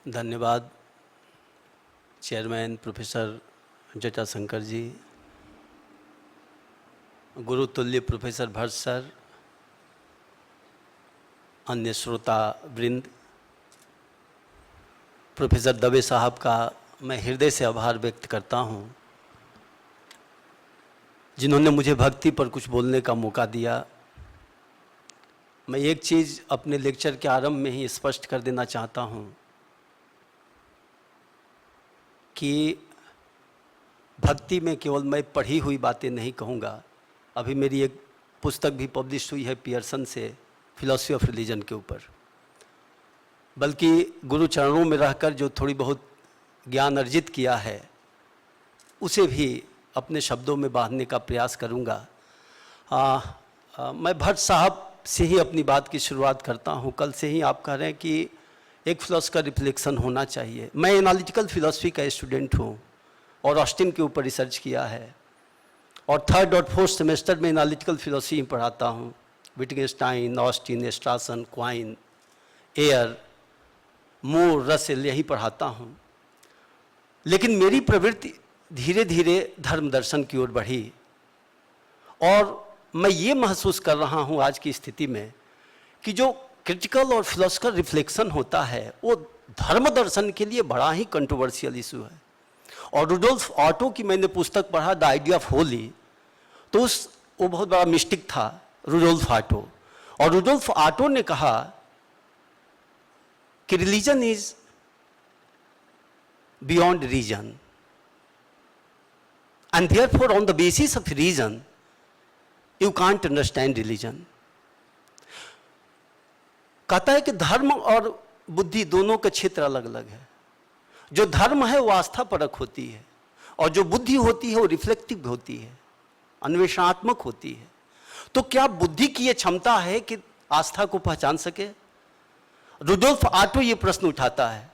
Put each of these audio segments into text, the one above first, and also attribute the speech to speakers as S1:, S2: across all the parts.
S1: धन्यवाद chairman professor Jatashankar जी, गुरुतुल्य professor Bhatt sir, अन्य श्रोता वृंद, प्रोफेसर दवे साहब का मैं हृदय से आभार व्यक्त करता हूं, जिन्होंने मुझे भक्ति पर कुछ बोलने का मौका दिया। मैं एक चीज़ अपने लेक्चर के आरंभ में ही स्पष्ट कर देना चाहता हूं कि भक्ति में केवल मैं पढ़ी हुई बातें नहीं कहूँगा। अभी मेरी एक पुस्तक भी पब्लिश हुई है पियर्सन से, फिलॉसफी ऑफ रिलीजन के ऊपर, बल्कि गुरु चरणों में रहकर जो थोड़ी बहुत ज्ञान अर्जित किया है उसे भी अपने शब्दों में बांधने का प्रयास करूँगा। मैं भट्ट साहब से ही अपनी बात की शुरुआत करता हूँ। कल से ही आप कह रहे हैं कि एक फिलॉसफी का रिफ्लेक्शन होना चाहिए। मैं एनालिटिकल फिलॉसफी का स्टूडेंट हूँ और ऑस्टिन के ऊपर रिसर्च किया है और 3rd और 4th सेमेस्टर में एनालिटिकल फिलॉसफी पढ़ाता हूँ। विटगेनस्टाइन, ऑस्टिन, स्ट्रासन, क्वाइन, एयर, मूर, रसेल यही पढ़ाता हूँ। लेकिन मेरी प्रवृत्ति धीरे धीरे धर्म दर्शन की ओर बढ़ी और मैं ये महसूस कर रहा हूँ आज की स्थिति में कि जो क्रिटिकल और फिलोसफिकल रिफ्लेक्शन होता है वो धर्म दर्शन के लिए बड़ा ही कंट्रोवर्शियल इशू है। और रुडोल्फ ऑटो की मैंने पुस्तक पढ़ा द आइडिया ऑफ होली, तो वो बहुत बड़ा मिस्टिक था रुडोल्फ ऑटो, और रुडोल्फ ऑटो ने कहा कि religion is beyond reason and therefore on the basis of reason you can't understand religion. कहता है कि धर्म और बुद्धि दोनों का क्षेत्र अलग अलग है। जो धर्म है वो आस्था परक होती है और जो बुद्धि होती है वो रिफ्लेक्टिव होती है, अन्वेषणात्मक होती है। तो क्या बुद्धि की ये क्षमता है कि आस्था को पहचान सके? रुडोल्फ ऑटो ये प्रश्न उठाता है।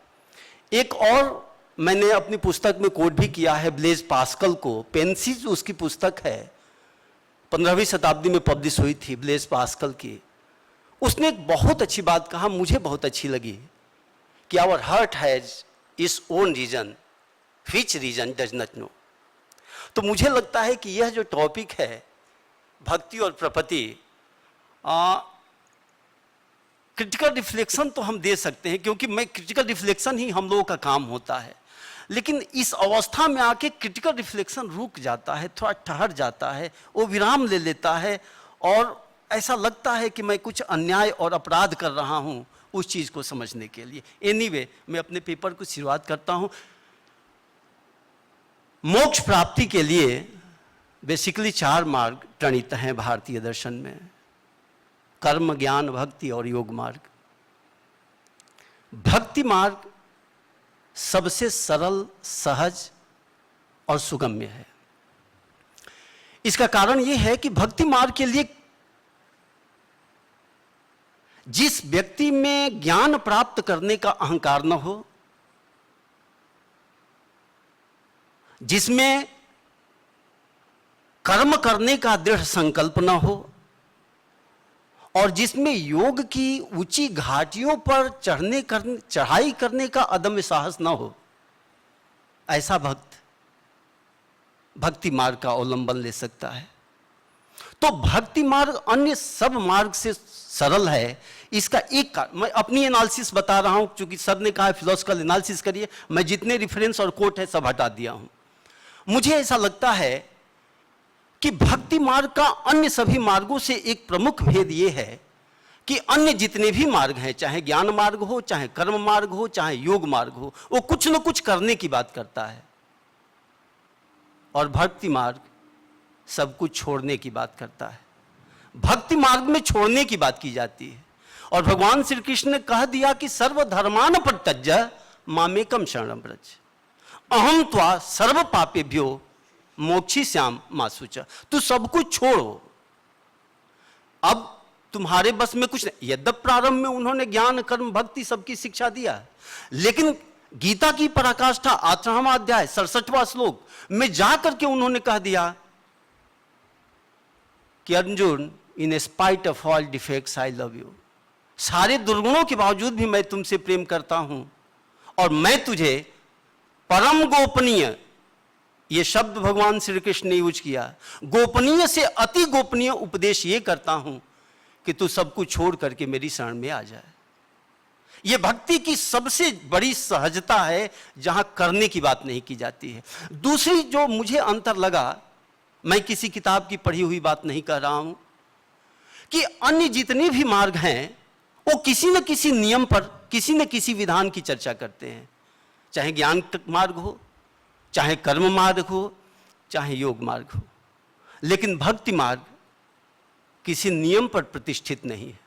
S1: एक और मैंने अपनी पुस्तक में कोट भी किया है ब्लेज पास्कल को। पेंसिस उसकी पुस्तक है, 15वीं शताब्दी में पब्लिश हुई थी ब्लेज पास्कल की। उसने एक बहुत अच्छी बात कहा, मुझे बहुत अच्छी लगी, कि our heart has its own reason which reason does not know. तो मुझे लगता है कि यह जो टॉपिक है भक्ति और प्रपत्ति, क्रिटिकल रिफ्लेक्शन तो हम दे सकते हैं, क्योंकि मैं क्रिटिकल रिफ्लेक्शन ही हम लोगों का काम होता है। लेकिन इस अवस्था में आके क्रिटिकल रिफ्लेक्शन रुक जाता है, थोड़ा ठहर जाता है, वो विराम ले लेता है और ऐसा लगता है कि मैं कुछ अन्याय और अपराध कर रहा हूं उस चीज़ को समझने के लिए। एनीवे, मैं अपने पेपर को शुरुआत करता हूं। मोक्ष प्राप्ति के लिए बेसिकली 4 मार्ग प्रणीत हैं भारतीय दर्शन में: कर्म, ज्ञान, भक्ति और योग मार्ग। भक्ति मार्ग सबसे सरल, सहज और सुगम्य है। इसका कारण यह है कि भक्ति मार्ग के लिए जिस व्यक्ति में ज्ञान प्राप्त करने का अहंकार न हो, जिसमें कर्म करने का दृढ़ संकल्प न हो और जिसमें योग की ऊंची घाटियों पर चढ़ाई करने का अदम्य साहस न हो, ऐसा भक्त भक्ति मार्ग का अवलंबन ले सकता है। तो भक्ति मार्ग अन्य सब मार्ग से सरल है। इसका एक मैं अपनी एनालिसिस बता रहा हूं, क्योंकि सर ने कहा फिलोसफिकल एनालिसिस करिए, मैं जितने रेफरेंस और कोट है सब हटा दिया हूं। मुझे ऐसा लगता है कि भक्ति मार्ग का अन्य सभी मार्गों से एक प्रमुख भेद यह है कि अन्य जितने भी मार्ग हैं, चाहे ज्ञान मार्ग हो, चाहे कर्म मार्ग हो, चाहे योग मार्ग हो, वो कुछ न कुछ करने की बात करता है, और भक्ति मार्ग सब कुछ छोड़ने की बात करता है। भक्ति मार्ग में छोड़ने की बात की जाती है और भगवान श्री कृष्ण ने कह दिया कि सर्वधर्मान परित्यज्य मामेकम शरणं व्रज अहम त्वा सर्व पापेभ्यो मोक्षयिष्यामि मा शुचः। तू सब कुछ छोड़ो, अब तुम्हारे बस में कुछ नहीं। यद्यप प्रारंभ में उन्होंने ज्ञान, कर्म, भक्ति सबकी शिक्षा दिया, लेकिन गीता की पराकाष्ठा 8वां अध्याय 67वां श्लोक में जाकर के उन्होंने कह दिया कि Arjun, in spite of all defects I love you. सारे दुर्गुणों के बावजूद भी मैं तुमसे प्रेम करता हूं और मैं तुझे परम गोपनीय, ये शब्द भगवान श्री कृष्ण ने यूज किया, गोपनीय से अति गोपनीय उपदेश ये करता हूं कि तू सब कुछ छोड़ करके मेरी शरण में आ जाए। यह भक्ति की सबसे बड़ी सहजता है, जहां करने की बात नहीं की जाती है। दूसरी जो मुझे अंतर लगा, मैं किसी किताब की पढ़ी हुई बात नहीं कर रहा हूं, कि अन्य जितने भी मार्ग हैं वो किसी न किसी नियम पर, किसी न किसी विधान की चर्चा करते हैं, चाहे ज्ञान मार्ग हो, चाहे कर्म मार्ग हो, चाहे योग मार्ग हो। लेकिन भक्ति मार्ग किसी नियम पर प्रतिष्ठित नहीं है।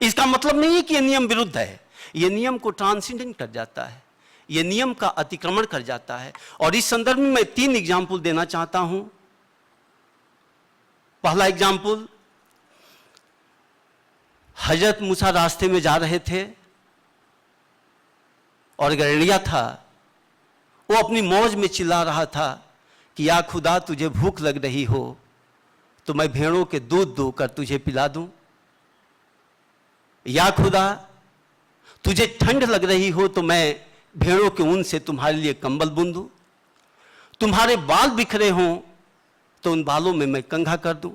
S1: इसका मतलब नहीं है कि यह नियम विरुद्ध है, यह नियम को ट्रांसेंडेंट कर जाता है, यह नियम का अतिक्रमण कर जाता है। और इस संदर्भ में मैं 3 एग्जाम्पल देना चाहता हूं। पहला एग्जाम्पल, हजरत मूसा रास्ते में जा रहे थे और गैरिया था, वो अपनी मौज में चिल्ला रहा था कि या खुदा तुझे भूख लग रही हो तो मैं भेड़ों के दूध दूकर तुझे पिला दूं, या खुदा तुझे ठंड लग रही हो तो मैं भेड़ों के ऊन से तुम्हारे लिए कंबल बुन दूं, तुम्हारे बाल बिखरे हों तो उन बालों में मैं कंघा कर दूं।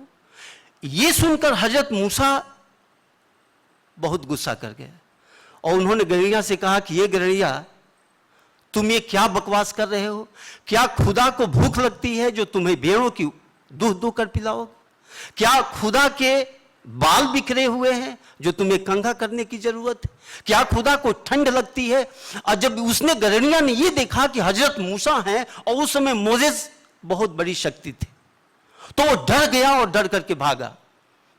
S1: ये सुनकर हजरत मूसा बहुत गुस्सा कर गए और उन्होंने गैरिया से कहा कि ये गैरिया, तुम ये क्या बकवास कर रहे हो? क्या खुदा को भूख लगती है जो तुम्हें भेड़ों की दूध दूकर पिलाओ? क्या खुदा के बाल बिखरे हुए हैं जो तुम्हें कंघा करने की जरूरत है? क्या खुदा को ठंड लगती है? और जब उसने, गैरिया ने ये देखा कि हजरत मूसा हैं और उस समय मोजेस बहुत बड़ी शक्ति थी, तो वो डर गया और डर करके भागा।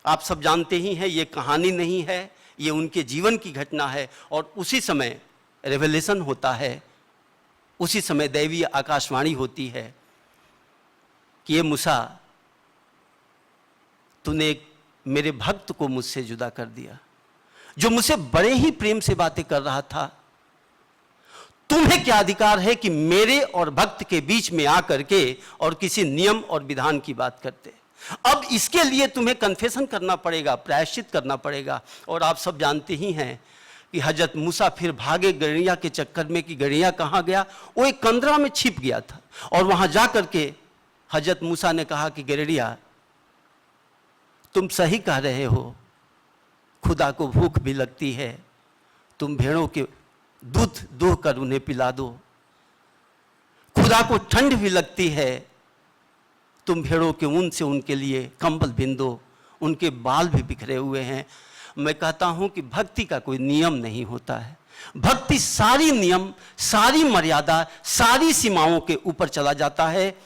S1: आप सब जानते ही हैं, ये कहानी नहीं है, ये उनके जीवन की घटना है। और उसी समय रेवलेशन होता है, उसी समय दैवीय आकाशवाणी होती है कि ये मूसा, तूने मेरे भक्त को मुझसे जुदा कर दिया, जो मुझसे बड़े ही प्रेम से बातें कर रहा था। तुम्हें क्या अधिकार है कि मेरे और भक्त के बीच में आकर के और किसी नियम और विधान की बात करते? अब इसके लिए तुम्हें कन्फेशन करना पड़ेगा, प्रायश्चित करना पड़ेगा। और आप सब जानते ही हैं कि हजरत मूसा फिर भागे गैरिया के चक्कर में, कि गैरिया कहाँ गया? वो एक कंदरा में छिप गया था और वहां जाकर के हजरत मूसा ने कहा कि गैरिया, तुम सही कह रहे हो, खुदा को भूख भी लगती है, तुम भेड़ों के दूध दूहकर उन्हें पिला दो। खुदा को ठंड भी लगती है, तुम भेड़ों के ऊन से उनके लिए कंबल बिन दो, उनके बाल भी बिखरे हुए हैं। मैं कहता हूं कि भक्ति का कोई नियम नहीं होता है। भक्ति सारी नियम, सारी मर्यादा, सारी सीमाओं के ऊपर चला जाता है।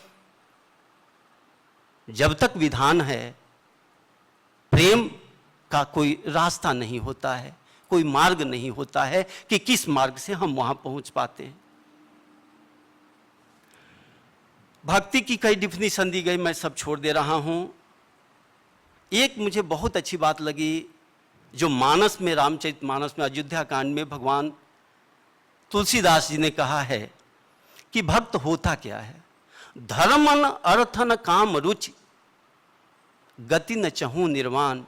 S1: जब तक विधान है, प्रेम का कोई रास्ता नहीं होता है, कोई मार्ग नहीं होता है कि किस मार्ग से हम वहां पहुंच पाते हैं। भक्ति की कई डिफिनीशन दी गई, मैं सब छोड़ दे रहा हूं। एक मुझे बहुत अच्छी बात लगी जो मानस में, रामचरितमानस में, अयोध्या कांड में भगवान तुलसीदास जी ने कहा है कि भक्त होता क्या है? धर्मन अर्थन काम रुचि, गति न चहूं निर्वाण,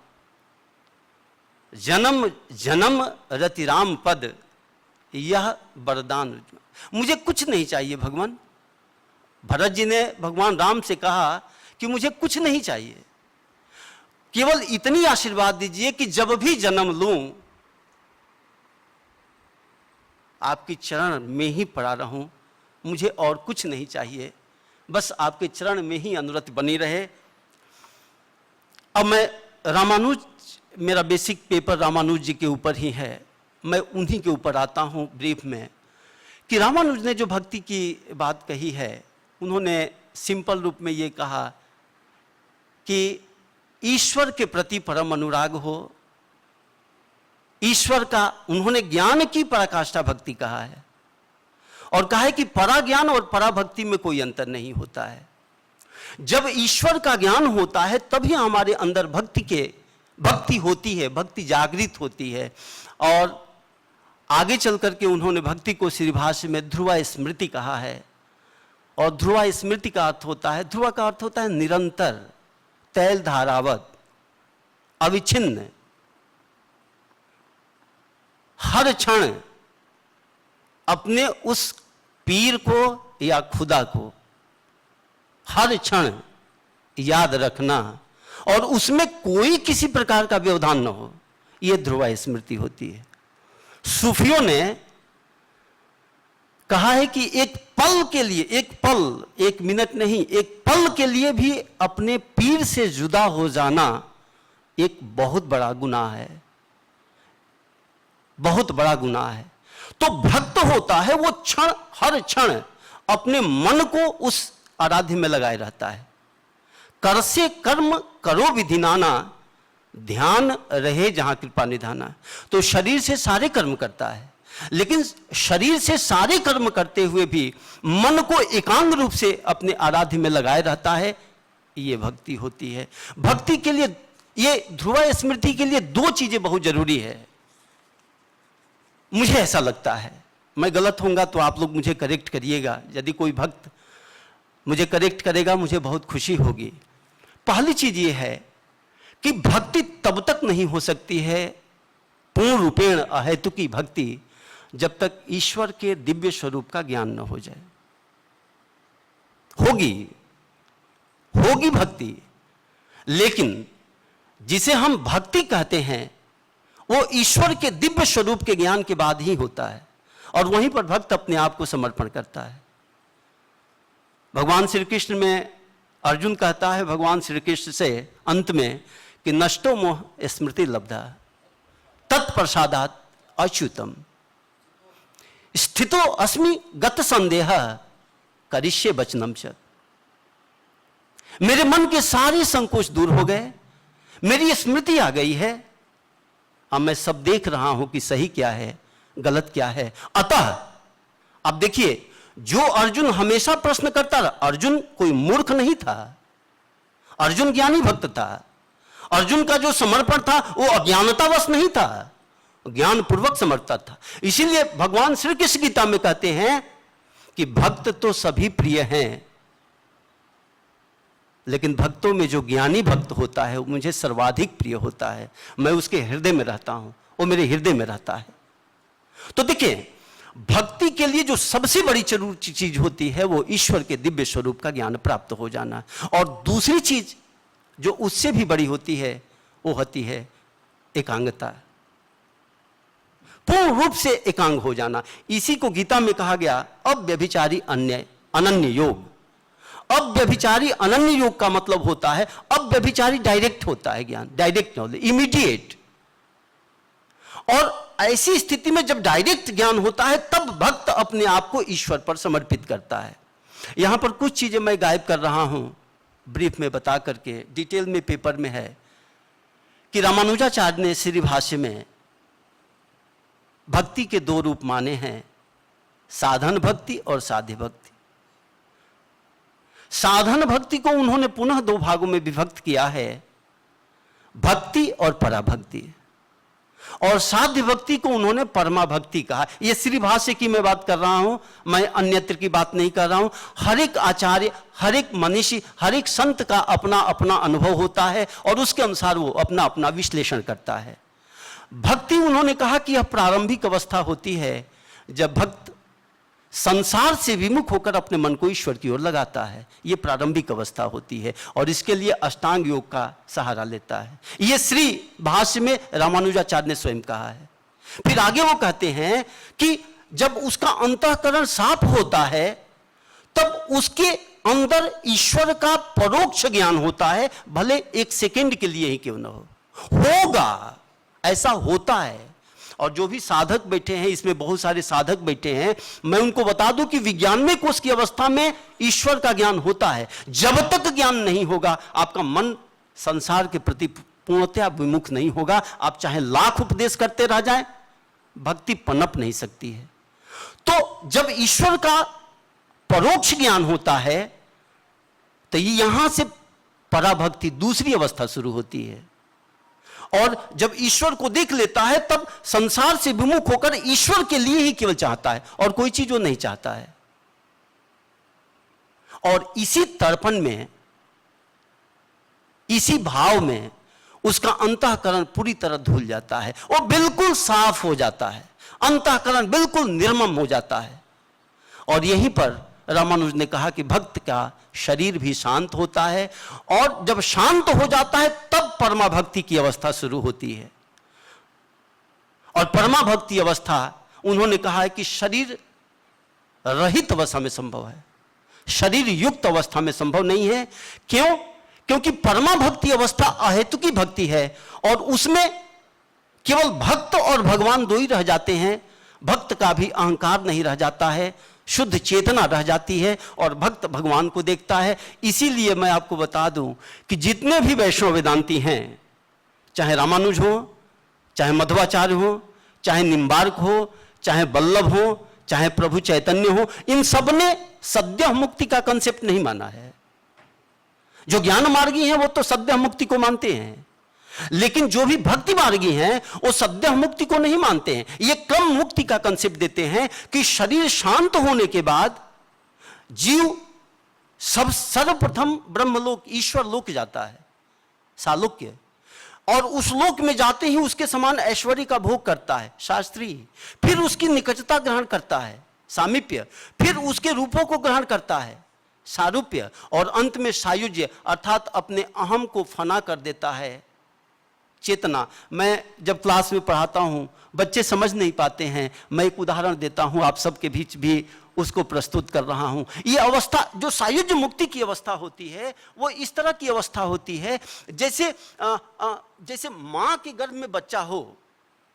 S1: जन्म जन्म रति राम पद, यह वरदान। मुझे कुछ नहीं चाहिए भगवान। भरत जी ने भगवान राम से कहा कि मुझे कुछ नहीं चाहिए, केवल इतनी आशीर्वाद दीजिए कि जब भी जन्म लूं आपकी चरण में ही पड़ा रहूं, मुझे और कुछ नहीं चाहिए, बस आपके चरण में ही अनुरत बनी रहे। अब मैं रामानुज, मेरा बेसिक पेपर रामानुज जी के ऊपर ही है, मैं उन्हीं के ऊपर आता हूं ब्रीफ में, कि रामानुज ने जो भक्ति की बात कही है, उन्होंने सिंपल रूप में ये कहा कि ईश्वर के प्रति परम अनुराग हो। ईश्वर का, उन्होंने ज्ञान की पराकाष्ठा भक्ति कहा है और कहा है कि पराज्ञान और पराभक्ति में कोई अंतर नहीं होता है। जब ईश्वर का ज्ञान होता है तभी हमारे अंदर भक्ति होती है, भक्ति जागृत होती है। और आगे चल करके उन्होंने भक्ति को श्री भाष्य में ध्रुवा स्मृति कहा है। और ध्रुवा स्मृति का अर्थ होता है, ध्रुवा का अर्थ होता है निरंतर, तैल धारावत, अविच्छिन्न, हर क्षण अपने उस पीर को या खुदा को हर क्षण याद रखना और उसमें कोई किसी प्रकार का व्यवधान न हो, यह ध्रुवा स्मृति होती है। सूफियों ने कहा है कि एक पल के लिए, एक पल, एक मिनट नहीं, एक पल के लिए भी अपने पीर से जुदा हो जाना एक बहुत बड़ा गुनाह है, बहुत बड़ा गुनाह है। तो भक्त होता है वो क्षण, हर क्षण अपने मन को उस आराध्य में लगाए रहता है। कर से कर्म करो विधि नाना, ध्यान रहे जहां कृपा निधाना। तो शरीर से सारे कर्म करता है, लेकिन शरीर से सारे कर्म करते हुए भी मन को एकांग रूप से अपने आराध्य में लगाए रहता है, ये भक्ति होती है। भक्ति के लिए, ये ध्रुवा स्मृति के लिए दो चीजें बहुत जरूरी है, मुझे ऐसा लगता है। मैं गलत होऊंगा तो आप लोग मुझे करेक्ट करिएगा, यदि कोई भक्त मुझे करेक्ट करेगा मुझे बहुत खुशी होगी। पहली चीज ये है कि भक्ति तब तक नहीं हो सकती है पूर्ण रूपेण अहेतुकी भक्ति, जब तक ईश्वर के दिव्य स्वरूप का ज्ञान न हो जाए। होगी भक्ति, लेकिन जिसे हम भक्ति कहते हैं वो ईश्वर के दिव्य स्वरूप के ज्ञान के बाद ही होता है, और वहीं पर भक्त अपने आप को समर्पण करता है। भगवान श्री कृष्ण में अर्जुन कहता है भगवान श्री कृष्ण से अंत में कि नष्टो मोह स्मृति लब्धा तत्प्रसादात अच्युतम स्थितो अस्मि गत संदेह करिष्ये वचनम च। मेरे मन के सारे संकोच दूर हो गए, मेरी स्मृति आ गई है, अब मैं सब देख रहा हूं कि सही क्या है गलत क्या है। अतः अब देखिए, जो अर्जुन हमेशा प्रश्न करता रहा, अर्जुन कोई मूर्ख नहीं था, अर्जुन ज्ञानी भक्त था। अर्जुन का जो समर्पण था वो अज्ञानतावश नहीं था, ज्ञान पूर्वक समर्पित था। इसीलिए भगवान श्री कृष्ण गीता में कहते हैं कि भक्त तो सभी प्रिय हैं, लेकिन भक्तों में जो ज्ञानी भक्त होता है वो मुझे सर्वाधिक प्रिय होता है। मैं उसके हृदय में रहता हूं, वो मेरे हृदय में रहता है। तो देखिए, भक्ति के लिए जो सबसे बड़ी चीज होती है वो ईश्वर के दिव्य स्वरूप का ज्ञान प्राप्त हो जाना, और दूसरी चीज जो उससे भी बड़ी होती है वो होती है एकांगता, पूर्ण रूप से एकांग हो जाना। इसी को गीता में कहा गया अव्यभिचारी अनन्य योग। अव्यभिचारी अनन्य योग का मतलब होता है, अव्यभिचारी डायरेक्ट होता है ज्ञान, डायरेक्ट नॉलेज, इमीडिएट। और ऐसी स्थिति में जब डायरेक्ट ज्ञान होता है तब भक्त अपने आप को ईश्वर पर समर्पित करता है। यहां पर कुछ चीजें मैं गायब कर रहा हूं, ब्रीफ में बता करके, डिटेल में पेपर में है कि रामानुजाचार्य ने श्री भाष्य में भक्ति के दो रूप माने हैं, साधन भक्ति और साध्य भक्ति। साधन भक्ति को उन्होंने पुनः दो भागों में विभक्त किया है, भक्ति और पराभक्ति, और साध्य भक्ति को उन्होंने परमा भक्ति कहा। यह श्री भाष्य की मैं बात कर रहा हूं, मैं अन्यत्र की बात नहीं कर रहा हूं। हर एक आचार्य, हर एक मनीषी, हर एक संत का अपना अपना अनुभव होता है और उसके अनुसार वो अपना अपना विश्लेषण करता है। भक्ति उन्होंने कहा कि यह प्रारंभिक अवस्था होती है जब भक्त संसार से विमुख होकर अपने मन को ईश्वर की ओर लगाता है, यह प्रारंभिक अवस्था होती है, और इसके लिए अष्टांग योग का सहारा लेता है। यह श्री भाष्य में रामानुजाचार्य ने स्वयं कहा है। फिर आगे वो कहते हैं कि जब उसका अंतःकरण साफ होता है तब उसके अंदर ईश्वर का परोक्ष ज्ञान होता है, भले एक सेकंड के लिए ही क्यों न हो, होगा, ऐसा होता है। और जो भी साधक बैठे हैं, इसमें बहुत सारे साधक बैठे हैं, मैं उनको बता दूं कि विज्ञानमय कोश की अवस्था में ईश्वर का ज्ञान होता है। जब तक ज्ञान नहीं होगा आपका मन संसार के प्रति पूर्णतया विमुख नहीं होगा। आप चाहे लाख उपदेश करते रह जाएं, भक्ति पनप नहीं सकती है। तो जब ईश्वर का परोक्ष ज्ञान होता है तो यहां से पराभक्ति दूसरी अवस्था शुरू होती है, और जब ईश्वर को देख लेता है तब संसार से विमुख होकर ईश्वर के लिए ही केवल चाहता है और कोई चीज वो नहीं चाहता है। और इसी तर्पण में, इसी भाव में उसका अंतःकरण पूरी तरह धुल जाता है, वो बिल्कुल साफ हो जाता है। अंतःकरण बिल्कुल निर्मम हो जाता है। और यहीं पर रामानुज ने कहा कि भक्त का शरीर भी शांत होता है, और जब शांत हो जाता है तब परमा भक्ति की अवस्था शुरू होती है। और परमा भक्ति अवस्था उन्होंने कहा है कि शरीर रहित अवस्था में संभव है, शरीर युक्त अवस्था में संभव नहीं है। क्यों? क्योंकि परमा भक्ति अवस्था अहेतुकी भक्ति है, और उसमें केवल भक्त और भगवान दो ही रह जाते हैं। भक्त का भी अहंकार नहीं रह जाता है, शुद्ध चेतना रह जाती है, और भक्त भगवान को देखता है। इसीलिए मैं आपको बता दूं कि जितने भी वैष्णव वेदांती हैं, चाहे रामानुज हो, चाहे मध्वाचार्य हो, चाहे निम्बार्क हो, चाहे वल्लभ हो, चाहे प्रभु चैतन्य हो, इन सब ने सद्यः मुक्ति का कंसेप्ट नहीं माना है। जो ज्ञान मार्गी हैं वो तो सद्यः मुक्ति को मानते हैं, लेकिन जो भी भक्ति मार्गी हैं वो सद्यः मुक्ति को नहीं मानते हैं। ये क्रम मुक्ति का कंसेप्ट देते हैं कि शरीर शांत होने के बाद जीव सर्वप्रथम ब्रह्मलोक ईश्वर लोक जाता है, सालोक्य, और उस लोक में जाते ही उसके समान ऐश्वर्य का भोग करता है, शास्त्री। फिर उसकी निकटता ग्रहण करता है, सामीप्य। फिर उसके रूपों को ग्रहण करता है, सारूप्य। और अंत में सायुज्य, अर्थात अपने अहम को फना कर देता है, चेतना। मैं जब क्लास में पढ़ाता हूं, बच्चे समझ नहीं पाते हैं, मैं एक उदाहरण देता हूं, आप सबके बीच भी उसको प्रस्तुत कर रहा हूं। ये अवस्था जो सायुज्य मुक्ति की अवस्था होती है, वो इस तरह की अवस्था होती है जैसे जैसे मां के गर्भ में बच्चा हो,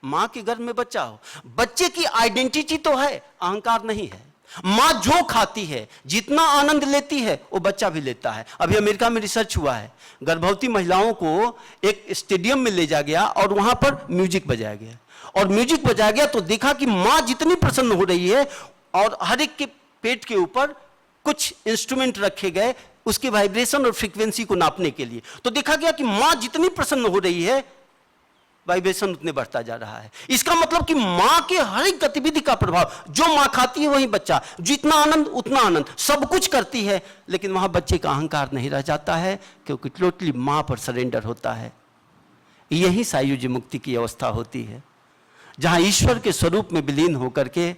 S1: मां के गर्भ में बच्चा हो, बच्चे की आइडेंटिटी तो है, अहंकार नहीं है। मां जो खाती है, जितना आनंद लेती है, वो बच्चा भी लेता है। अभी अमेरिका में रिसर्च हुआ है, गर्भवती महिलाओं को एक स्टेडियम में ले जा गया और वहां पर म्यूजिक बजाया गया, और म्यूजिक बजाया गया तो देखा कि मां जितनी प्रसन्न हो रही है, और हर एक के पेट के ऊपर कुछ इंस्ट्रूमेंट रखे गए उसकी वाइब्रेशन और फ्रीक्वेंसी को नापने के लिए, तो देखा गया कि मां जितनी प्रसन्न हो रही है, वाइब्रेशन उतने बढ़ता जा रहा है। इसका मतलब कि मां के हर एक गतिविधि का प्रभाव, जो मां खाती है वही बच्चा, जितना आनंद उतना आनंद, सब कुछ करती है, लेकिन वहां बच्चे का अहंकार नहीं रह जाता है, क्योंकि टोटली मां पर सरेंडर होता है। यही सायुज्य मुक्ति की अवस्था होती है, जहां ईश्वर के स्वरूप में विलीन होकर के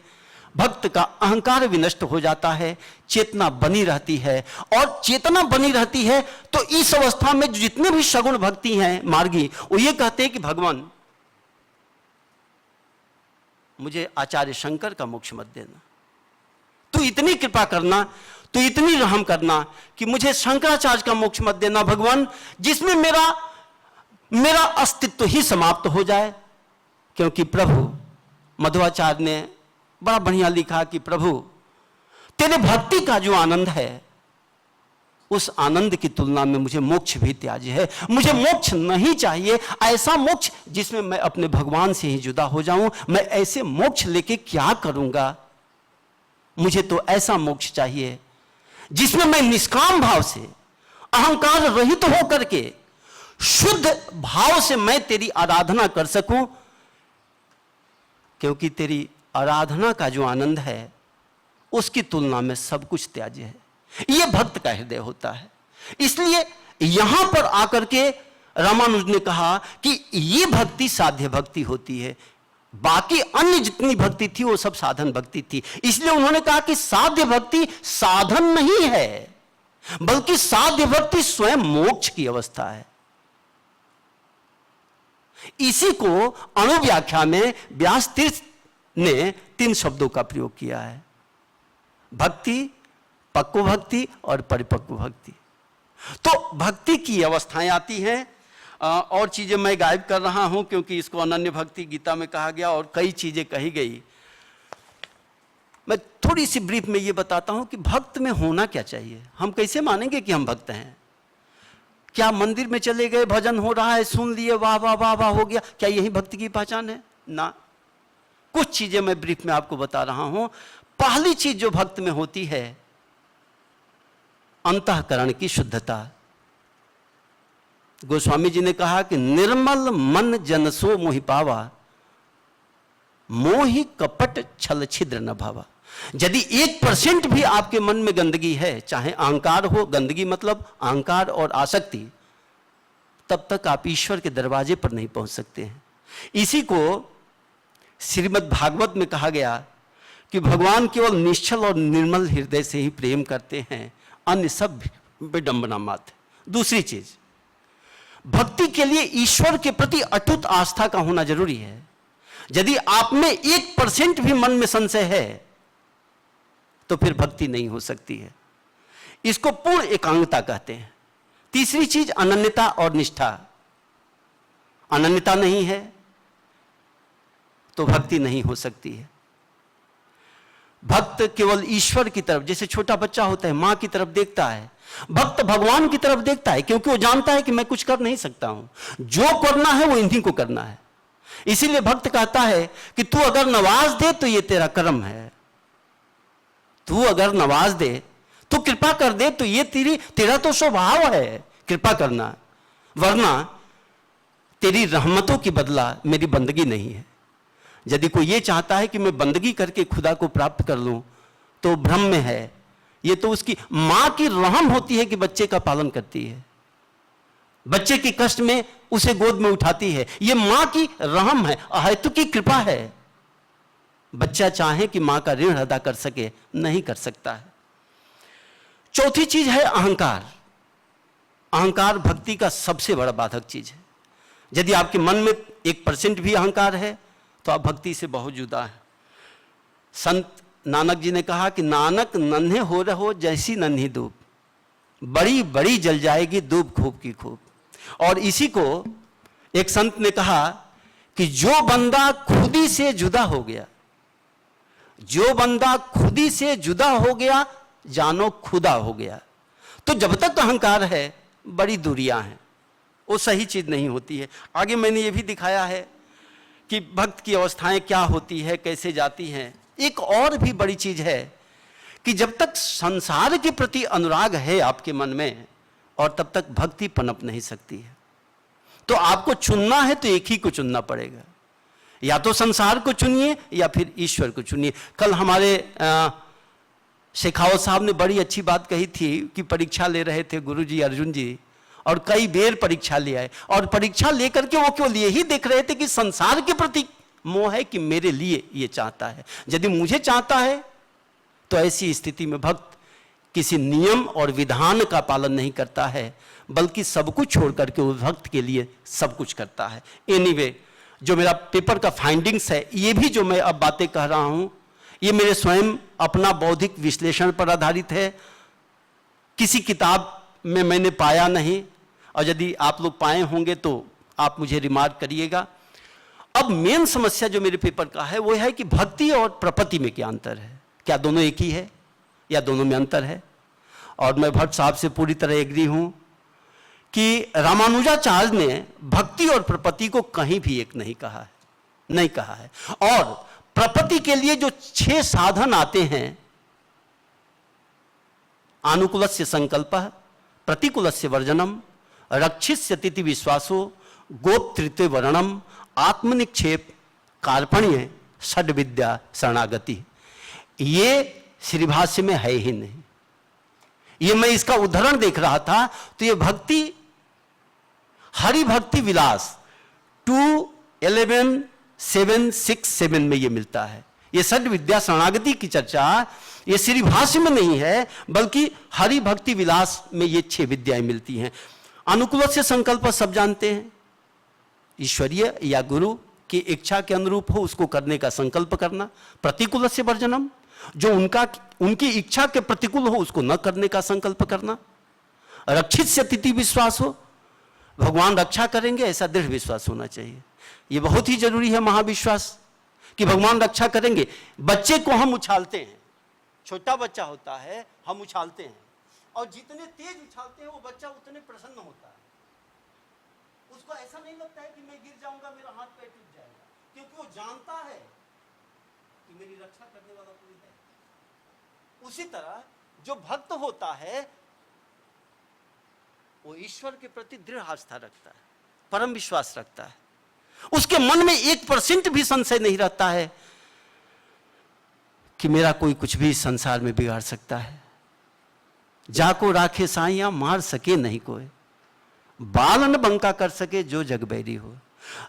S1: भक्त का अहंकार विनष्ट हो जाता है, चेतना बनी रहती है। और चेतना बनी रहती है तो इस अवस्था में जितने भी सगुण भक्ति हैं मार्गी, वो ये कहते हैं कि भगवान मुझे आचार्य शंकर का मोक्ष मत देना, तू इतनी कृपा करना, तू इतनी रहम करना कि मुझे शंकराचार्य का मोक्ष मत देना भगवान, जिसमें मेरा अस्तित्व ही समाप्त हो जाए। क्योंकि प्रभु, मध्वाचार्य ने बड़ा बढ़िया लिखा कि प्रभु तेरे भक्ति का जो आनंद है, उस आनंद की तुलना में मुझे मोक्ष भी त्याज्य है। मुझे मोक्ष नहीं चाहिए, ऐसा मोक्ष जिसमें मैं अपने भगवान से ही जुदा हो जाऊं। मैं ऐसे मोक्ष लेके क्या करूंगा? मुझे तो ऐसा मोक्ष चाहिए जिसमें मैं निष्काम भाव से, अहंकार रहित होकर के, शुद्ध भाव से मैं तेरी आराधना कर सकूं। क्योंकि तेरी आराधना का जो आनंद है उसकी तुलना में सब कुछ त्याज्य है। यह भक्त का हृदय होता है। इसलिए यहां पर आकर के रामानुज ने कहा कि यह भक्ति साध्य भक्ति होती है, बाकी अन्य जितनी भक्ति थी वो सब साधन भक्ति थी। इसलिए उन्होंने कहा कि साध्य भक्ति साधन नहीं है, बल्कि साध्य भक्ति स्वयं मोक्ष की अवस्था है। इसी को अणुव्याख्या में व्यास तीर्थ ने 3 शब्दों का प्रयोग किया है, भक्ति, पक्व भक्ति और परिपक्व भक्ति। तो भक्ति की अवस्थाएं आती हैं, और चीजें मैं गायब कर रहा हूं क्योंकि इसको अनन्य भक्ति गीता में कहा गया और कई चीजें कही गई। मैं थोड़ी सी ब्रीफ में ये बताता हूं कि भक्त में होना क्या चाहिए। हम कैसे मानेंगे कि हम भक्त हैं? क्या मंदिर में चले गए, भजन हो रहा है, सुन लिए, वाह वाह वाह वाह हो गया, क्या यही भक्ति की पहचान है? ना। कुछ चीजें मैं ब्रीफ में आपको बता रहा हूं। पहली चीज जो भक्त में होती है, अंतःकरण की शुद्धता। गोस्वामी जी ने कहा कि निर्मल मन जनसो मोहि पावा, मोहि कपट छल छिद्र न भावा। यदि 1% भी आपके मन में गंदगी है, चाहे अहंकार हो, गंदगी मतलब अहंकार और आसक्ति, तब तक आप ईश्वर के दरवाजे पर नहीं पहुंच सकते हैं। इसी को श्रीमद् भागवत में कहा गया कि भगवान केवल निश्चल और निर्मल हृदय से ही प्रेम करते हैं, अन्य सब विडंबना मात्र। दूसरी चीज, भक्ति के लिए ईश्वर के प्रति अटूट आस्था का होना जरूरी है। यदि आप में 1% भी मन में संशय है तो फिर भक्ति नहीं हो सकती है। इसको पूर्ण एकांगता कहते हैं। तीसरी चीज, अनन्यता और निष्ठा। अनन्यता नहीं है तो भक्ति नहीं हो सकती है। भक्त केवल ईश्वर की तरफ, जैसे छोटा बच्चा होता है मां की तरफ देखता है, भक्त भगवान की तरफ देखता है, क्योंकि वो जानता है कि मैं कुछ कर नहीं सकता हूं, जो करना है वो इन्हीं को करना है। इसीलिए भक्त कहता है कि तू अगर नवाज दे तो ये तेरा कर्म है, तू अगर नवाज दे, तू कृपा कर दे तो ये तेरा तो स्वभाव है कृपा करना, वरना तेरी रहमतों की बदला मेरी बंदगी नहीं है। यदि कोई ये चाहता है कि मैं बंदगी करके खुदा को प्राप्त कर लूं तो भ्रम में है। ये तो उसकी मां की रहम होती है कि बच्चे का पालन करती है, बच्चे के कष्ट में उसे गोद में उठाती है। ये मां की रहम है, अहेतु की कृपा है। बच्चा चाहे कि मां का ऋण अदा कर सके, नहीं कर सकता है। चौथी चीज है अहंकार। अहंकार भक्ति का सबसे बड़ा बाधक चीज है। यदि आपके मन में 1% भी अहंकार है तो आप भक्ति से बहुत जुदा है। संत नानक जी ने कहा कि नानक नन्हे हो रहो जैसी नन्ही धूप, बड़ी बड़ी जल जाएगी धूप खूब की खूब। और इसी को एक संत ने कहा कि जो बंदा खुदी से जुदा हो गया, जो बंदा खुदी से जुदा हो गया जानो खुदा हो गया। तो जब तक अहंकार है बड़ी दूरियां हैं, वो सही चीज नहीं होती है। आगे मैंने ये भी दिखाया है कि भक्त की अवस्थाएं क्या होती है, कैसे जाती हैं। एक और भी बड़ी चीज है कि जब तक संसार के प्रति अनुराग है आपके मन में, और तब तक भक्ति पनप नहीं सकती है। तो आपको चुनना है तो एक ही को चुनना पड़ेगा, या तो संसार को चुनिए या फिर ईश्वर को चुनिए। कल हमारे शेखावत साहब ने बड़ी अच्छी बात कही थी कि परीक्षा ले रहे थे गुरुजी अर्जुन जी, और कई बेर परीक्षा ले आए, और परीक्षा लेकर के वो केवल यही देख रहे थे कि संसार के प्रति मोह है कि मेरे लिए ये चाहता है। यदि मुझे चाहता है तो ऐसी स्थिति में भक्त किसी नियम और विधान का पालन नहीं करता है, बल्कि सब कुछ छोड़ करके उस भक्त के लिए सब कुछ करता है। एनीवे, जो मेरा पेपर का फाइंडिंग्स है, ये भी जो मैं अब बातें कह रहा हूं, ये मेरे स्वयं अपना बौद्धिक विश्लेषण पर आधारित है, किसी किताब में मैंने पाया नहीं। और यदि आप लोग पाए होंगे तो आप मुझे रिमार्क करिएगा। अब मेन समस्या जो मेरे पेपर का है वो है कि भक्ति और प्रपत्ति में क्या अंतर है, क्या दोनों एक ही है या दोनों में अंतर है। और मैं भट्ट साहब से पूरी तरह एग्री हूं कि रामानुजाचार्य ने भक्ति और प्रपत्ति को कहीं भी एक नहीं कहा है, नहीं कहा है। और प्रपत्ति के लिए जो 6 साधन आते हैं, आनुकूलस्य संकल्पः, प्रतिकूलस्य वर्जनम, रक्षिष्यति विश्वासो, गोत्रित्व वर्णम, आत्मनिक्षेप, कार्पण्य, षड विद्या, शरणागति। ये श्री भाष्य में है ही नहीं। ये मैं इसका उदाहरण देख रहा था तो ये भक्ति हरि भक्ति विलास 2:11-7-6-7 में ये मिलता है। ये षड विद्या शरणागति की चर्चा ये श्री भाष्य में नहीं है, बल्कि हरि भक्ति विलास में ये 6 विद्याएं मिलती हैं। अनुकूल से संकल्प सब जानते हैं, ईश्वरीय या गुरु की इच्छा के अनुरूप हो उसको करने का संकल्प करना। प्रतिकूल से वर्जनम, जो उनकी इच्छा के प्रतिकूल हो उसको न करने का संकल्प करना। रक्षित से तिथि विश्वास हो, भगवान रक्षा करेंगे ऐसा दृढ़ विश्वास होना चाहिए। ये बहुत ही जरूरी है महाविश्वास कि भगवान रक्षा करेंगे। बच्चे को हम उछालते हैं, छोटा बच्चा होता है, हम उछालते हैं, और जितने तेज उछालते हैं वो बच्चा उतने प्रसन्न होता है। उसको ऐसा नहीं लगता है कि मैं गिर जाऊंगा, मेरा हाथ पैर टूट जाएगा, क्योंकि वो जानता है कि मेरी रक्षा करने वाला कोई है। उसी तरह जो भक्त होता है वो ईश्वर के प्रति दृढ़ आस्था रखता है, परम विश्वास रखता है। उसके मन में 1% भी संशय नहीं रहता है कि मेरा कोई कुछ भी संसार में बिगाड़ सकता है। जाको राखे साइया मार सके नहीं कोई, बालन बंका कर सके जो जग बैरी हो।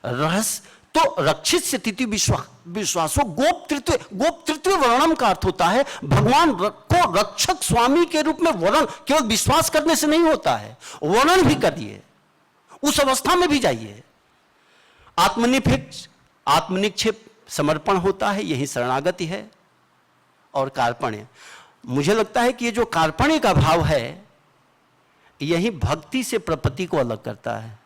S1: रहस्य तो रक्षित से तिथि विश्वासो गोपतृत्व वर्णम का अर्थ होता है भगवान को रक्षक स्वामी के रूप में वर्णन केवल विश्वास करने से नहीं होता है, वर्णन भी करिए, उस अवस्था में भी जाइए। आत्मनिक्षेप समर्पण होता है, यही शरणागति है। और कार्पण्य, मुझे लगता है कि ये जो कार्पण्य का भाव है यही भक्ति से प्रपत्ति को अलग करता है।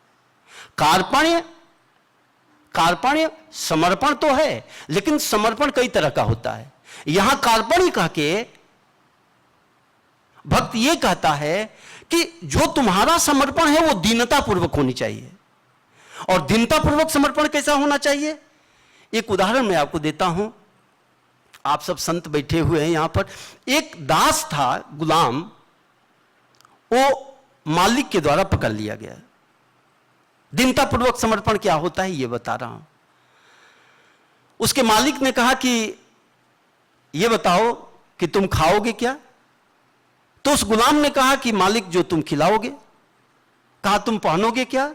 S1: कार्पण्य समर्पण तो है, लेकिन समर्पण कई तरह का होता है। यहां कार्पण्य कह के भक्त ये कहता है कि जो तुम्हारा समर्पण है वो दीनता पूर्वक होनी चाहिए। और दीनता पूर्वक समर्पण कैसा होना चाहिए? एक उदाहरण मैं आपको देता हूं। आप सब संत बैठे हुए हैं यहां पर। एक दास था, गुलाम, वो मालिक के द्वारा पकड़ लिया गया। दीनता पूर्वक समर्पण क्या होता है ये बता रहा हूं। उसके मालिक ने कहा कि ये बताओ कि तुम खाओगे क्या? तो उस गुलाम ने कहा कि मालिक जो तुम खिलाओगे। कहा तुम पहनोगे क्या?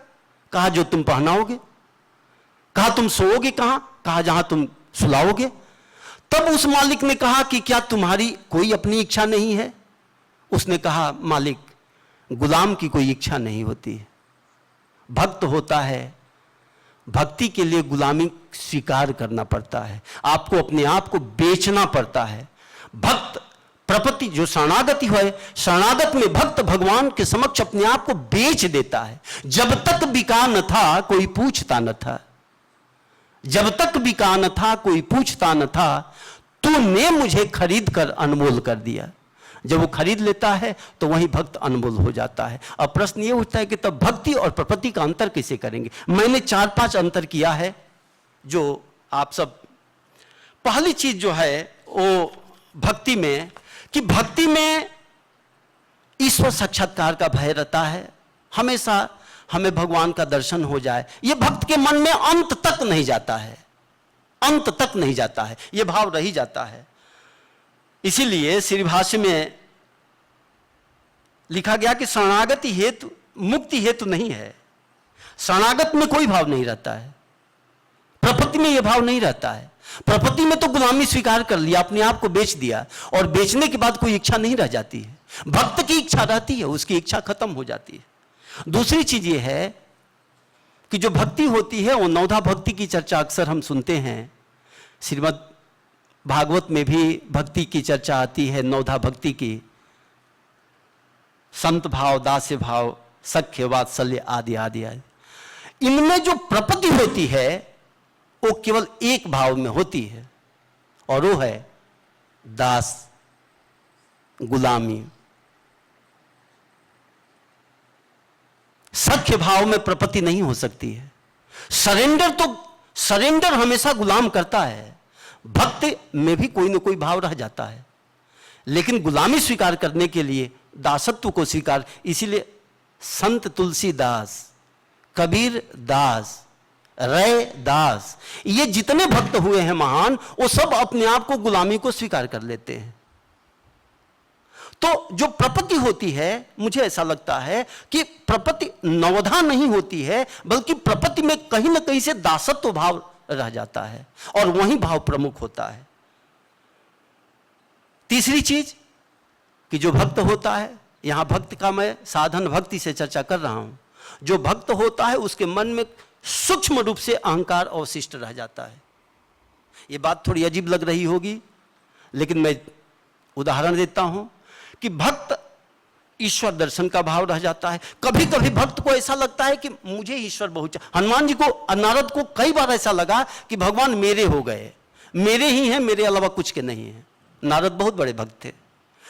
S1: कहा जो तुम पहनाओगे। कहा तुम सोओगे कहां? कहा जहां तुम सुलाओगे। तब उस मालिक ने कहा कि क्या तुम्हारी कोई अपनी इच्छा नहीं है? उसने कहा मालिक, गुलाम की कोई इच्छा नहीं होती है। भक्त होता है, भक्ति के लिए गुलामी स्वीकार करना पड़ता है, आपको अपने आप को बेचना पड़ता है। भक्त प्रपत्ति जो शरणागति है, शरणागत में भक्त भगवान के समक्ष अपने आप को बेच देता है। जब तक बिका न था कोई पूछता न था, जब तक बिका न था कोई पूछता न था, तूने मुझे खरीद कर अनमोल कर दिया। जब वो खरीद लेता है तो वही भक्त अनमोल हो जाता है। अब प्रश्न ये उठता है कि तब भक्ति और प्रपत्ति का अंतर कैसे करेंगे? मैंने 4-5 अंतर किया है जो आप सब। पहली चीज जो है वो भक्ति में, कि भक्ति में ईश्वर साक्षात्कार का भय रहता है। हमेशा हमें भगवान का दर्शन हो जाए, ये भक्त के मन में अंत तक नहीं जाता है, अंत तक नहीं जाता है, ये भाव रही जाता है। इसीलिए श्री भाष्य में लिखा गया कि शरणागति हेतु मुक्ति हेतु नहीं है। शरणागत में कोई भाव नहीं रहता है, प्रपत्ति में यह भाव नहीं रहता है। प्रपत्ति में तो गुलामी स्वीकार कर लिया, अपने आप को बेच दिया, और बेचने के बाद कोई इच्छा नहीं रह जाती है। भक्त की इच्छा रहती है, उसकी इच्छा खत्म हो जाती है। दूसरी चीज यह है कि जो भक्ति होती है वो नवधा भक्ति की चर्चा अक्सर हम सुनते हैं। श्रीमद् भागवत में भी भक्ति की चर्चा आती है, नवधा भक्ति की। संत भाव, दास्य भाव, सख्य, वात्सल्य आदि आदि आदि। इनमें जो प्रपत्ति होती है वो केवल एक भाव में होती है, और वो है दास, गुलामी। सख्य भाव में प्रपत्ति नहीं हो सकती है। सरेंडर हमेशा गुलाम करता है। भक्त में भी कोई ना कोई भाव रह जाता है, लेकिन गुलामी स्वीकार करने के लिए दासत्व को स्वीकार। इसीलिए संत तुलसीदास, कबीर दास, रे दास, ये जितने भक्त हुए हैं महान, वो सब अपने आप को गुलामी को स्वीकार कर लेते हैं। तो जो प्रपत्ति होती है, मुझे ऐसा लगता है कि प्रपत्ति नवधा नहीं होती है, बल्कि प्रपत्ति में कहीं ना कहीं से दासत्व भाव रह जाता है, और वही भाव प्रमुख होता है। तीसरी चीज कि जो भक्त होता है, यहां भक्त का मैं साधन भक्ति से चर्चा कर रहा हूं, जो भक्त होता है उसके मन में सूक्ष्म रूप से अहंकार अवशिष्ट रह जाता है। यह बात थोड़ी अजीब लग रही होगी, लेकिन मैं उदाहरण देता हूं कि भक्त ईश्वर दर्शन का भाव रह जाता है। कभी कभी भक्त को ऐसा लगता है कि मुझे ईश्वर बहुत, हनुमान जी को, नारद को कई बार ऐसा लगा कि भगवान मेरे हो गए, मेरे ही हैं, मेरे अलावा कुछ के नहीं है। नारद बहुत बड़े भक्त थे,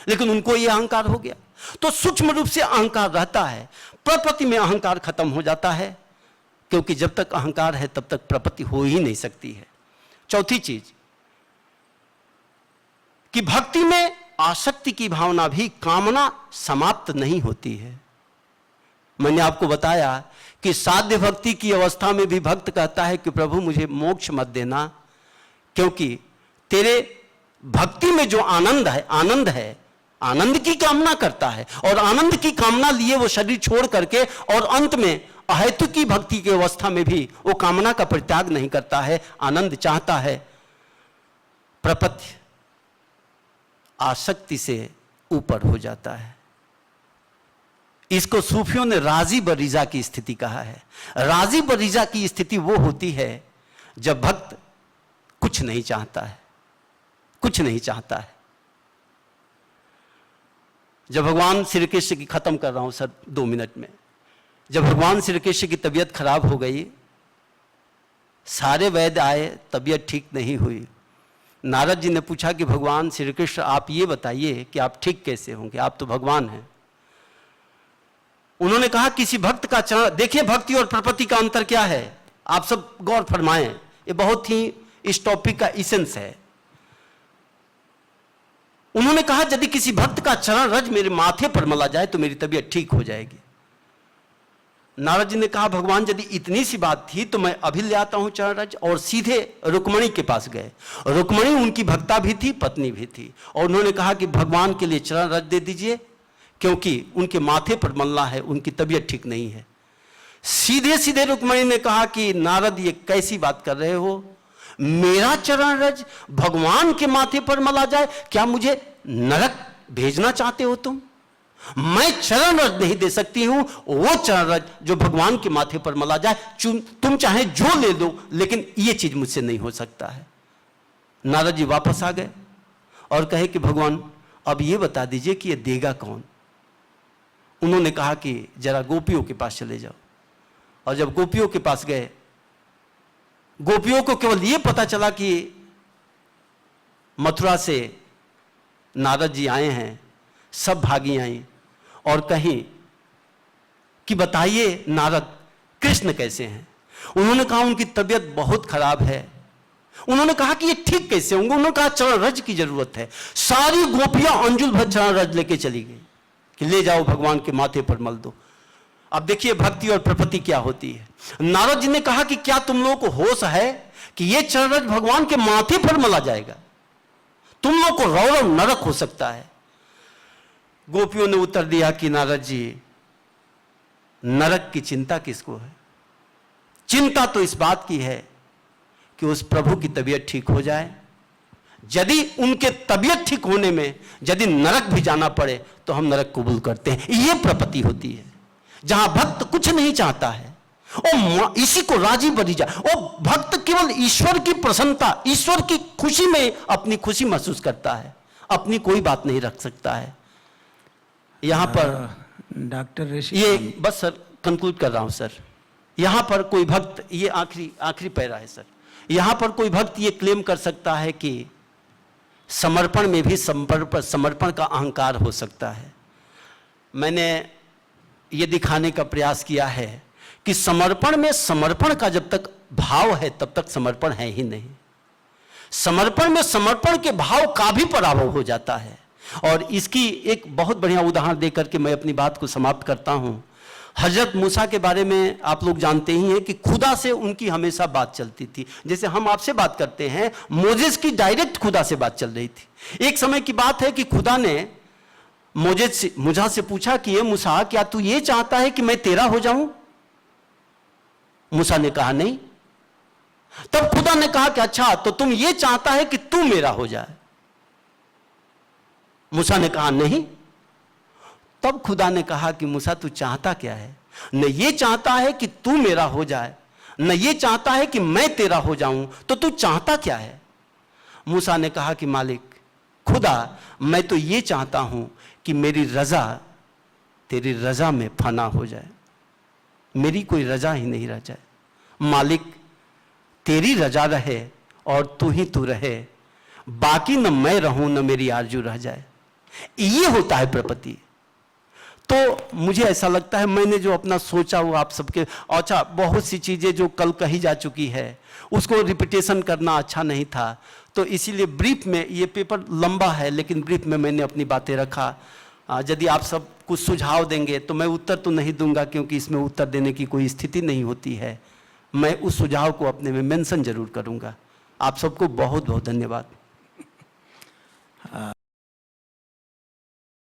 S1: लेकिन उनको यह अहंकार हो गया। तो सूक्ष्म रूप से अहंकार रहता है, प्रपत्ति में अहंकार खत्म हो जाता है, क्योंकि जब तक अहंकार है तब तक प्रपत्ति हो ही नहीं सकती है। चौथी चीज कि भक्ति में आसक्ति की भावना भी कामना समाप्त नहीं होती है। मैंने आपको बताया कि साध्य भक्ति की अवस्था में भी भक्त कहता है कि प्रभु मुझे मोक्ष मत देना, क्योंकि तेरे भक्ति में जो आनंद है, आनंद की कामना करता है, और आनंद की कामना लिए वो शरीर छोड़ करके और अंत में अहेतुक की भक्ति की अवस्था में भी वो कामना का परित्याग नहीं करता है, आनंद चाहता है, प्रपत्ति आसक्ति से ऊपर हो जाता है। इसको सूफियों ने राजी ब रिजा की स्थिति कहा है। राजी ब रिजा की स्थिति वो होती है जब भक्त कुछ नहीं चाहता है, कुछ नहीं चाहता है। जब भगवान श्री कृष्ण की, खत्म कर रहा हूं सर 2 मिनट में, जब भगवान श्री कृष्ण की तबीयत खराब हो गई, सारे वैद्य आए, तबीयत ठीक नहीं हुई। नारद जी ने पूछा कि भगवान श्री कृष्ण आप ये बताइए कि आप ठीक कैसे होंगे, आप तो भगवान हैं। उन्होंने कहा किसी भक्त का चरण, देखिए भक्ति और प्रपत्ति का अंतर क्या है, आप सब गौर फरमाएं, ये बहुत ही इस टॉपिक का इसेंस है। उन्होंने कहा यदि किसी भक्त का चरण रज मेरे माथे पर मला जाए तो मेरी तबीयत ठीक हो जाएगी। नारद जी ने कहा भगवान यदि इतनी सी बात थी तो मैं अभी ले आता हूं चरण रज, और सीधे रुक्मणी के पास गए। रुक्मणी उनकी भक्ता भी थी, पत्नी भी थी, और उन्होंने कहा कि भगवान के लिए चरण रज दे दीजिए क्योंकि उनके माथे पर मलना है, उनकी तबीयत ठीक नहीं है। सीधे सीधे रुक्मणी ने कहा कि नारद ये कैसी बात कर रहे हो, मेरा चरण रज भगवान के माथे पर मला जाए, क्या मुझे नरक भेजना चाहते हो तुम? मैं चरण रज नहीं दे सकती हूं, वो चरण रज जो भगवान के माथे पर मला जाए, तुम चाहे जो ले दो, लेकिन ये चीज मुझसे नहीं हो सकता है। नारद जी वापस आ गए और कहे कि भगवान अब ये बता दीजिए कि ये देगा कौन। उन्होंने कहा कि जरा गोपियों के पास चले जाओ। और जब गोपियों के पास गए, गोपियों को केवल ये पता चला कि मथुरा से नारद जी आए हैं, सब भागी आई और कहीं कि बताइए नारद कृष्ण कैसे हैं। उन्होंने कहा उनकी तबीयत बहुत खराब है। उन्होंने कहा कि ये ठीक कैसे होंगे। उन्होंने कहा चरण रज की जरूरत है। सारी गोपियां अंजुल भर चरण रज लेके चली गई कि ले जाओ भगवान के माथे पर मल दो। अब देखिए भक्ति और प्रपत्ति क्या होती है। नारद जी ने कहा कि क्या तुम लोगों को होश है कि ये चरण रज भगवान के माथे पर मला जाएगा? तुम लोग को रौरव नरक हो सकता है। गोपियों ने उत्तर दिया कि नारद जी नरक की चिंता किसको है? चिंता तो इस बात की है कि उस प्रभु की तबीयत ठीक हो जाए। यदि उनके तबीयत ठीक होने में यदि नरक भी जाना पड़े तो हम नरक कबूल करते हैं। ये प्रपत्ति होती है जहां भक्त कुछ नहीं चाहता है और इसी को राजी बरी जा। और भक्त केवल ईश्वर की प्रसन्नता, ईश्वर की खुशी में अपनी खुशी महसूस करता है, अपनी कोई बात नहीं रख सकता है। यहां पर
S2: डॉक्टर ऋषि,
S1: ये बस सर कंक्लूड कर रहा हूं सर। यहां पर कोई भक्त, ये आखिरी पैरा है सर, यहां पर कोई भक्त ये क्लेम कर सकता है कि समर्पण में भी समर्पण का अहंकार हो सकता है। मैंने ये दिखाने का प्रयास किया है कि समर्पण में समर्पण का जब तक भाव है तब तक समर्पण है ही नहीं। समर्पण में समर्पण के भाव का भी पराभव हो जाता है। और इसकी एक बहुत बढ़िया उदाहरण देकर के मैं अपनी बात को समाप्त करता हूं। हजरत मूसा के बारे में आप लोग जानते ही हैं कि खुदा से उनकी हमेशा बात चलती थी। जैसे हम आपसे बात करते हैं, मोजेस की डायरेक्ट खुदा से बात चल रही थी। एक समय की बात है कि खुदा ने मूसा से पूछा कि ये मूसा क्या तू ये चाहता है कि मैं तेरा हो जाऊं? मूसा ने कहा नहीं। तब खुदा ने कहा कि अच्छा तो तुम ये चाहता है कि तू मेरा हो जाए? मूसा ने कहा नहीं। तब खुदा ने कहा कि मूसा तू चाहता क्या है? न ये चाहता है कि तू मेरा हो जाए, न ये चाहता है कि मैं तेरा हो जाऊं, तो तू चाहता क्या है? मूसा ने कहा कि मालिक खुदा मैं तो ये चाहता हूं कि मेरी रजा तेरी रजा में फना हो जाए, मेरी कोई रजा ही नहीं रह जाए। मालिक तेरी रजा रहे और तू ही तू रहे, बाकी न मैं रहूं न मेरी आरजू रह जाए। ये होता है प्रपत्ति। तो मुझे ऐसा लगता है मैंने जो अपना सोचा वो आप सबके, अच्छा बहुत सी चीजें जो कल कही जा चुकी है उसको रिपीटेशन करना अच्छा नहीं था, तो इसीलिए ब्रीफ में, ये पेपर लंबा है लेकिन ब्रीफ में मैंने अपनी बातें रखा। यदि आप सब कुछ सुझाव देंगे तो मैं उत्तर तो नहीं दूंगा क्योंकि इसमें उत्तर देने की कोई स्थिति नहीं होती है। मैं उस सुझाव को अपने में मेंशन जरूर करूंगा। आप सबको बहुत बहुत धन्यवाद।